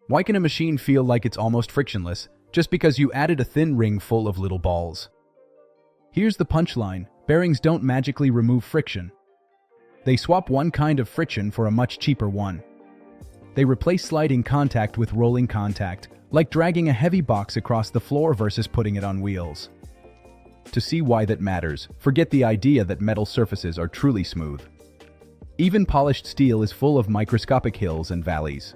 Why can a machine feel like it's almost frictionless just because you added a thin ring full of little balls? Here's the punchline. Bearings don't magically remove friction. They swap one kind of friction for a much cheaper one. They replace sliding contact with rolling contact, like dragging a heavy box across the floor versus putting it on wheels. To see why that matters, forget the idea that metal surfaces are truly smooth. Even polished steel is full of microscopic hills and valleys.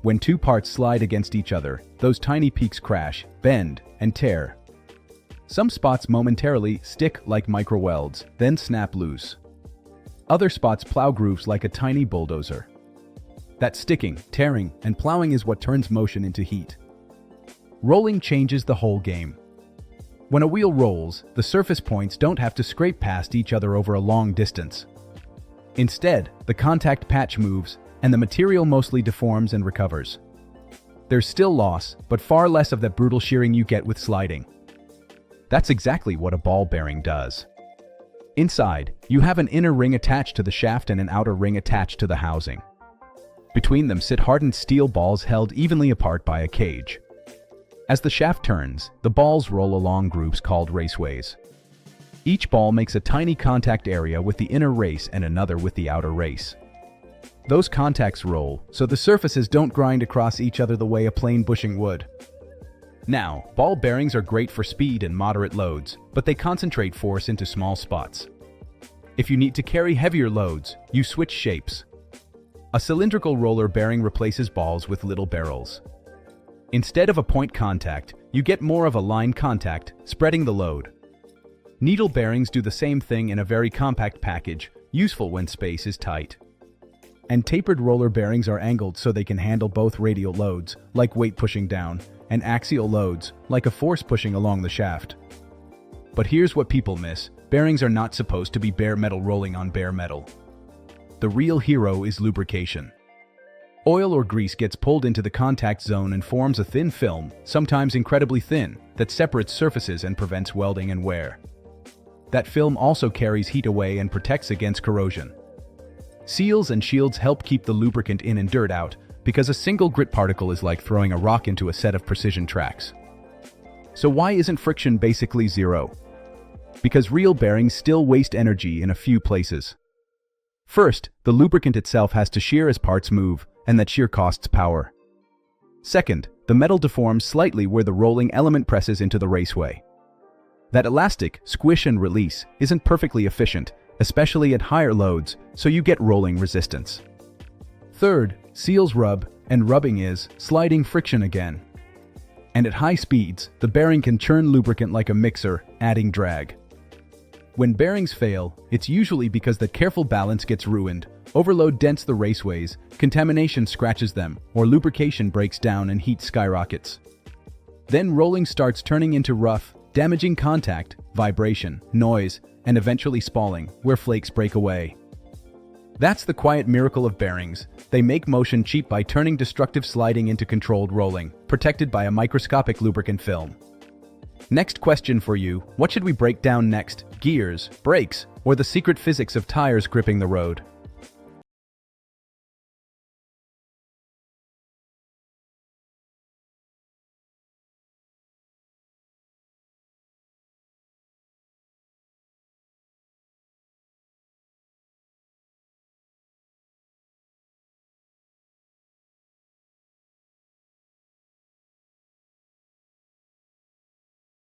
When two parts slide against each other, those tiny peaks crash, bend, and tear. Some spots momentarily stick like micro-welds, then snap loose. Other spots plow grooves like a tiny bulldozer. That sticking, tearing, and plowing is what turns motion into heat. Rolling changes the whole game. When a wheel rolls, the surface points don't have to scrape past each other over a long distance. Instead, the contact patch moves, and the material mostly deforms and recovers. There's still loss, but far less of that brutal shearing you get with sliding. That's exactly what a ball bearing does. Inside, you have an inner ring attached to the shaft and an outer ring attached to the housing. Between them sit hardened steel balls held evenly apart by a cage. As the shaft turns, the balls roll along grooves called raceways. Each ball makes a tiny contact area with the inner race and another with the outer race. Those contacts roll, so the surfaces don't grind across each other the way a plain bushing would. Now, ball bearings are great for speed and moderate loads, but they concentrate force into small spots. If you need to carry heavier loads, you switch shapes. A cylindrical roller bearing replaces balls with little barrels. Instead of a point contact, you get more of a line contact, spreading the load. Needle bearings do the same thing in a very compact package, useful when space is tight. And tapered roller bearings are angled so they can handle both radial loads, like weight pushing down, and axial loads, like a force pushing along the shaft. But here's what people miss. Bearings are not supposed to be bare metal rolling on bare metal. The real hero is lubrication. Oil or grease gets pulled into the contact zone and forms a thin film, sometimes incredibly thin, that separates surfaces and prevents welding and wear. That film also carries heat away and protects against corrosion. Seals and shields help keep the lubricant in and dirt out, because a single grit particle is like throwing a rock into a set of precision tracks. So why isn't friction basically zero? Because real bearings still waste energy in a few places. First, the lubricant itself has to shear as parts move, and that shear costs power. Second, the metal deforms slightly where the rolling element presses into the raceway. That elastic squish and release isn't perfectly efficient, especially at higher loads, so you get rolling resistance. Third, seals rub, and rubbing is sliding friction again. And at high speeds, the bearing can churn lubricant like a mixer, adding drag. When bearings fail, it's usually because the careful balance gets ruined, overload dents the raceways, contamination scratches them, or lubrication breaks down and heat skyrockets. Then rolling starts turning into rough, damaging contact, vibration, noise, and eventually spalling, where flakes break away. That's the quiet miracle of bearings. They make motion cheap by turning destructive sliding into controlled rolling, protected by a microscopic lubricant film. Next question for you, what should we break down next? Gears, brakes, or the secret physics of tires gripping the road?